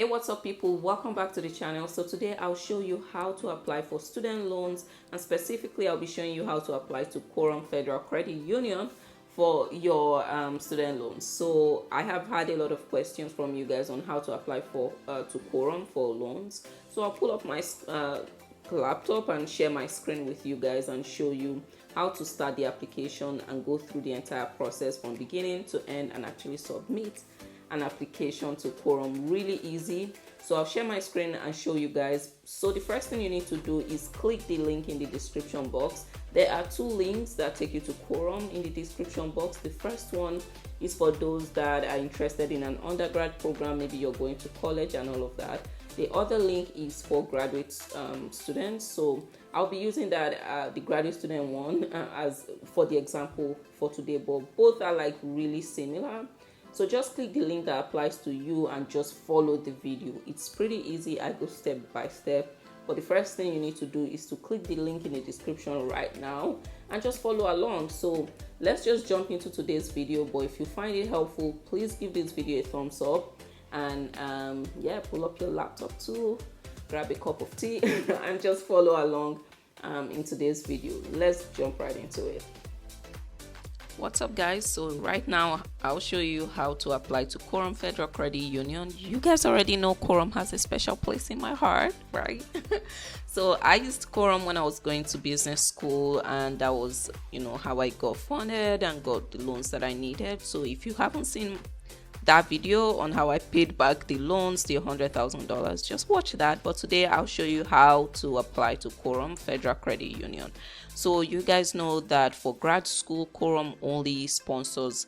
Hey, what's up people, welcome back to the channel. So today I'll show you how to apply for student loans, and specifically I'll be showing you how to apply to Quorum Federal Credit Union for your student loans. So I have had a lot of questions from you guys on how to apply for to Quorum for loans. So I'll pull up my laptop and share my screen with you guys and show you how to start the application and go through the entire process from beginning to end and actually submit an application to Quorum. Really easy. So I'll share my screen and show you guys. So the first thing you need to do is click the link in the description box. There are two links that take you to Quorum in the description box. The first one is for those that are interested in an undergrad program, maybe you're going to college and all of that. The other link is for graduate students. So I'll be using that the graduate student one as for the example for today, but both are like really similar. So just click the link that applies to you and just follow the video. It's pretty easy. I go step by step. But the first thing you need to do is to click the link in the description right now and just follow along. So let's just jump into today's video. But if you find it helpful, please give this video a thumbs up. And yeah, pull up your laptop too, grab a cup of tea and just follow along in today's video. Let's jump right into it. What's up guys, so right now I'll show you how to apply to Quorum Federal Credit Union. You guys already know Quorum has a special place in my heart, right? So I used Quorum when I was going to business school, and that was, how I got funded and got the loans that I needed. So if you haven't seen that video on how I paid back the loans, the $100,000, just watch that. But today I'll show you how to apply to Quorum Federal Credit Union. So you guys know that for grad school, Quorum only sponsors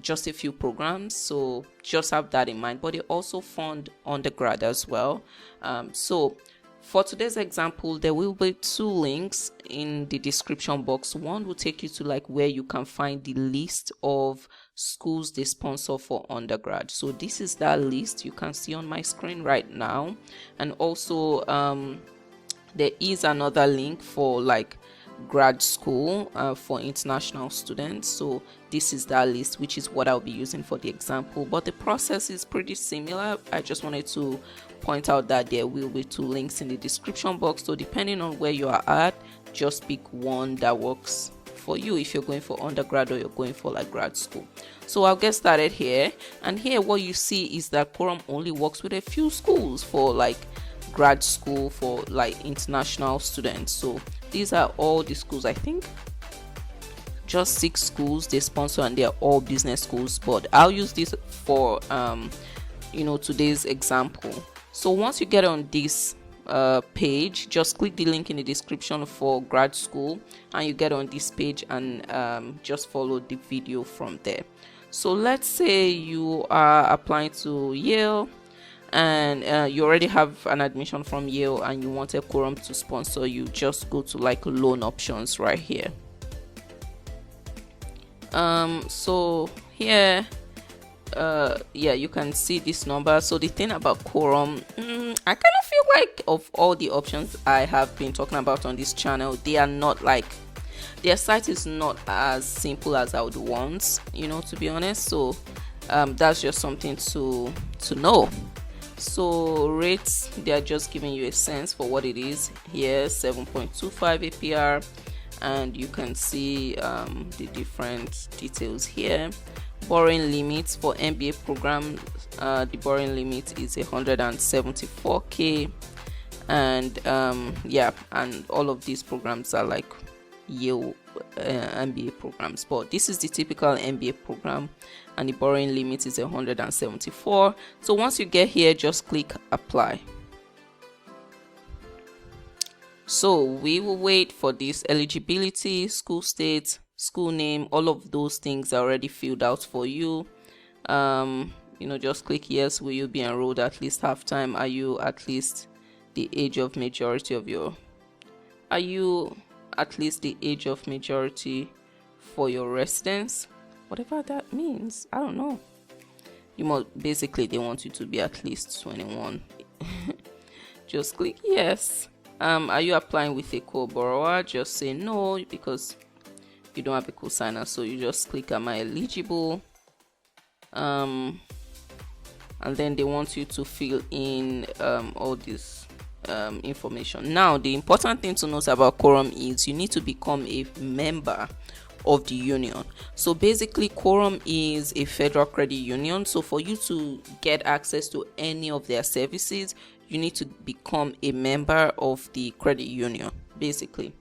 just a few programs, so just have that in mind. But they also fund undergrad as well. So for today's example, there will be two links in the description box. One will take you to like where you can find the list of schools they sponsor for undergrad. So this is that list you can see on my screen right now. And also there is another link for like grad school for international students. So this is that list, which is what I'll be using for the example, but the process is pretty similar. I just wanted to point out that there will be two links in the description box, so depending on where you are at, just pick one that works for you if you're going for undergrad or you're going for like grad school. So I'll get started here, and here what you see is that Quorum only works with a few schools for like grad school for like international students. So these are all the schools, I think just 6 schools they sponsor, and they're all business schools, but I'll use this for today's example. So once you get on this page, just click the link in the description for grad school and you get on this page, and just follow the video from there. So let's say you are applying to Yale, and you already have an admission from Yale and you wanted Quorum to sponsor you. Just go to like loan options right here. So here yeah, you can see this number. So the thing about Quorum, I kind of feel like of all the options I have been talking about on this channel, they are not like, their site is not as simple as I would want, to be honest. So that's just something to know. So rates, they are just giving you a sense for what it is here. 7.25 APR, and you can see the different details here. Borrowing limits for MBA program, the borrowing limit is 174k, and yeah, and all of these programs are like Yale MBA programs, but this is the typical MBA program, and the borrowing limit is 174. So once you get here, just click apply. So we will wait for this eligibility, school state, school name, all of those things are already filled out for you. Just click yes. Will you be enrolled at least half time? Are you at least the age of majority of your, are you at least the age of majority for your residence? Whatever that means, I don't know. Basically they want you to be at least 21. Just click yes. Are you applying with a co-borrower? Just say no, because you don't have a cosigner. So you just click am I eligible. and then they want you to fill in all this information. Now, the important thing to note about Quorum is you need to become a member of the union. So basically, Quorum is a federal credit union. So for you to get access to any of their services, you need to become a member of the credit union, basically.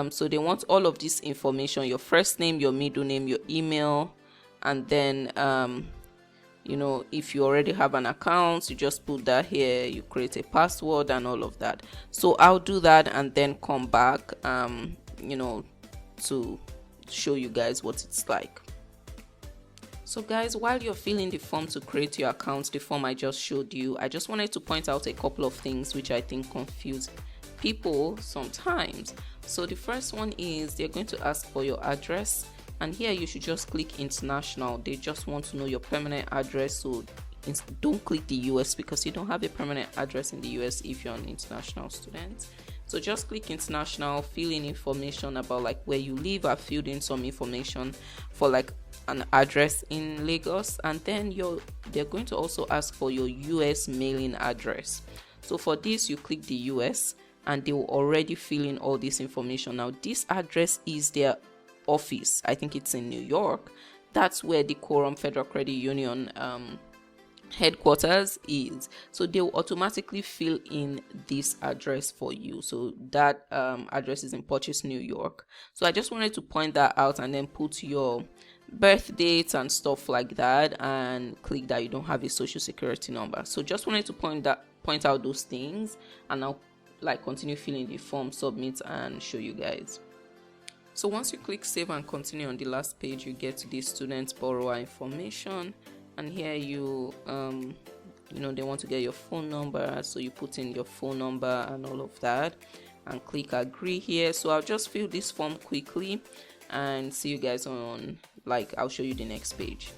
So they want all of this information: your first name, your middle name, your email, and then if you already have an account, you just put that here, you create a password and all of that. So I'll do that and then come back to show you guys what it's like. So guys, while you're filling the form to create your account, the form I just showed you, I just wanted to point out a couple of things which I think confuse people sometimes. So the first one is they're going to ask for your address, and here you should just click international. They just want to know your permanent address, so don't click the US because you don't have a permanent address in the US if you're an international student. So just click international, fill in information about like where you live. I filled in some information for like an address in Lagos, and then they're going to also ask for your US mailing address. So for this, you click the US and they will already fill in all this information. Now this address is their office. I think it's in New York. That's where the Quorum Federal Credit Union headquarters is. So they will automatically fill in this address for you. So that address is in Purchase, New York. So I just wanted to point that out, and then put your birth dates and stuff like that, and click that you don't have a social security number. So just wanted to point out those things, and I'll continue filling the form, submit, and show you guys. So once you click save and continue, on the last page you get to the student borrower information, and here they want to get your phone number, so you put in your phone number and all of that, and click agree here. So I'll just fill this form quickly and see you guys on I'll show you the next page.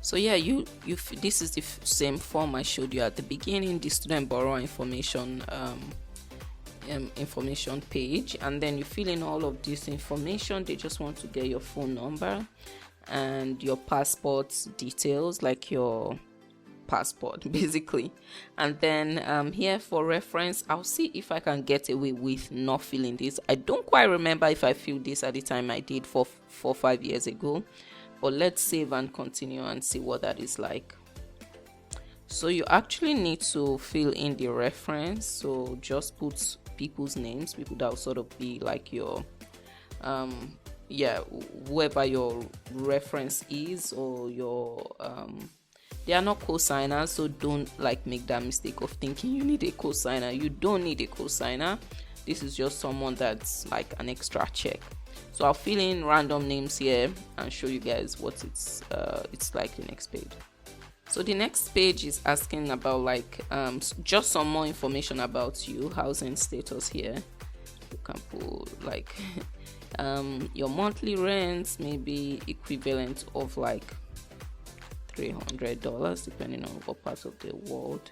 So yeah, this is the same form I showed you at the beginning, the student borrower information information page, and then you fill in all of this information. They just want to get your phone number and your passport details, like your passport basically. And then here for reference, I'll see if I can get away with not filling this. I don't quite remember if I filled this at the time I did 4-5 years ago, but let's save and continue and see what that is like. So you actually need to fill in the reference, so just put people's names, people that will sort of be like your whoever your reference is, or your they are not co-signers, so don't make that mistake of thinking you need a co-signer. You don't need a co-signer. This is just someone that's like an extra check. So I'll fill in random names here and show you guys what it's like the next page. So the next page is asking about just some more information about you, housing status here. You can put your monthly rents, maybe equivalent of $300 depending on what part of the world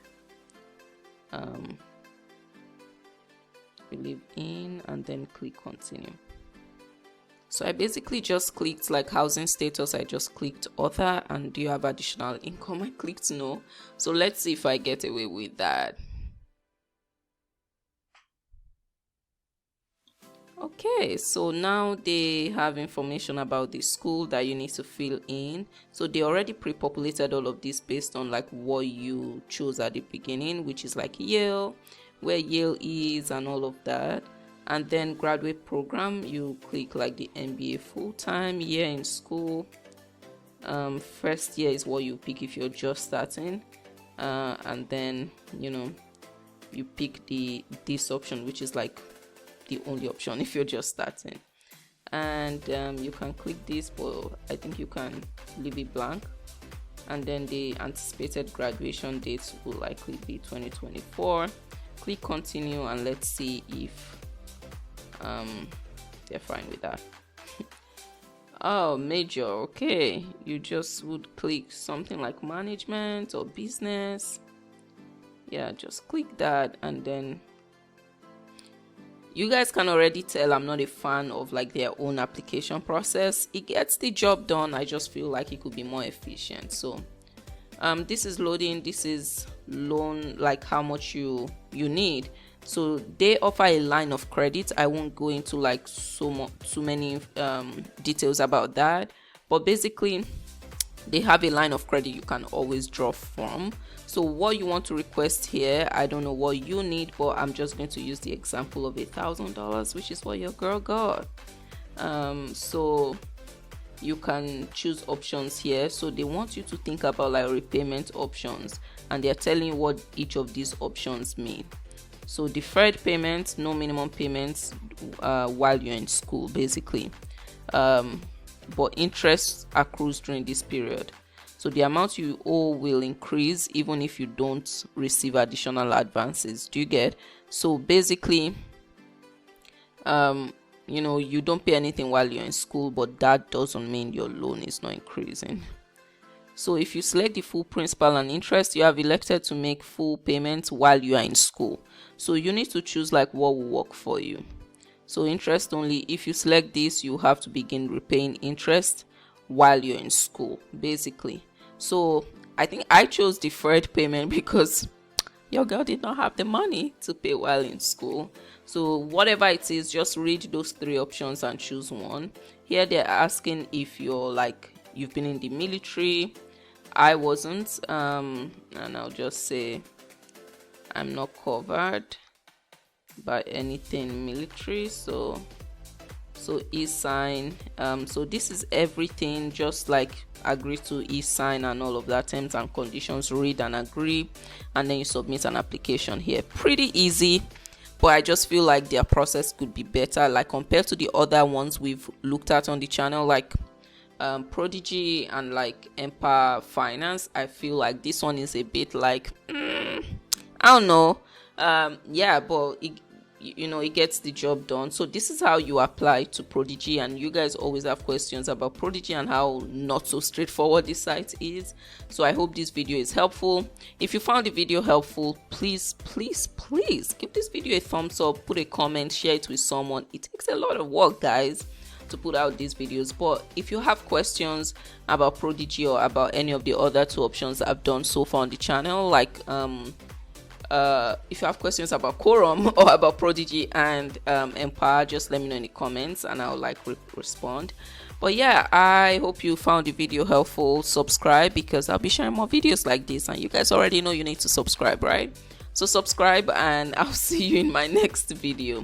you live in, and then click continue. So I basically just clicked housing status, I just clicked other, and do you have additional income? I clicked no. So let's see if I get away with that. Okay, so now they have information about the school that you need to fill in. So they already pre-populated all of this based on what you chose at the beginning, which is Yale, where Yale is and all of that. And then graduate program, you click the MBA full-time, year in school. First year is what you pick if you're just starting, and then you pick this option, which is the only option if you're just starting. And you can click this, but I think you can leave it blank. And then the anticipated graduation dates will likely be 2024. Click continue, and let's see if they're fine with that. Oh, major. Okay, you just would click something like management or business. Yeah, just click that, and then you guys can already tell I'm not a fan of their own application process. It gets the job done, I just feel like it could be more efficient. So This is loading. This is loan, like how much you need. So they offer a line of credit. I won't go into like too many details about that, but basically they have a line of credit you can always draw from. So what you want to request here, I don't know what you need, but I'm just going to use the example of $1,000, which is what your girl got. So you can choose options here. So they want you to think about like repayment options, and they're telling you what each of these options mean. So deferred payments, no minimum payments while you're in school, basically. But interest accrues during this period. So the amount you owe will increase even if you don't receive additional advances. Do you get? So basically, you don't pay anything while you're in school, but that doesn't mean your loan is not increasing. So if you select the full principal and interest, you have elected to make full payments while you are in school. So you need to choose like what will work for you. So interest only, if you select this, you have to begin repaying interest while you're in school, basically. So I think I chose deferred payment because your girl did not have the money to pay while in school. So whatever it is, just read those 3 options and choose one. Here they're asking if you've been in the military. I wasn't, and I'll just say I'm not covered by anything military. So e-sign. So this is everything, just like agree to e-sign and all of that, terms and conditions, read and agree, and then you submit an application here. Pretty easy, but I just feel like their process could be better, like compared to the other ones we've looked at on the channel, like Prodigy and like Empire Finance. I feel like this one is a bit like I don't know, but it gets the job done. So this is how you apply to Prodigy, and you guys always have questions about Prodigy and how not so straightforward this site is. So I hope this video is helpful. If you found the video helpful, please give this video a thumbs up, put a comment, share it with someone. It takes a lot of work, guys, to put out these videos. But if you have questions about Prodigy or about any of the other 2 options I've done so far on the channel, like if you have questions about Quorum or about Prodigy and Empire, just let me know in the comments and I'll respond. But yeah, I hope you found the video helpful. Subscribe, because I'll be sharing more videos like this, and you guys already know you need to subscribe, right? So subscribe, and I'll see you in my next video.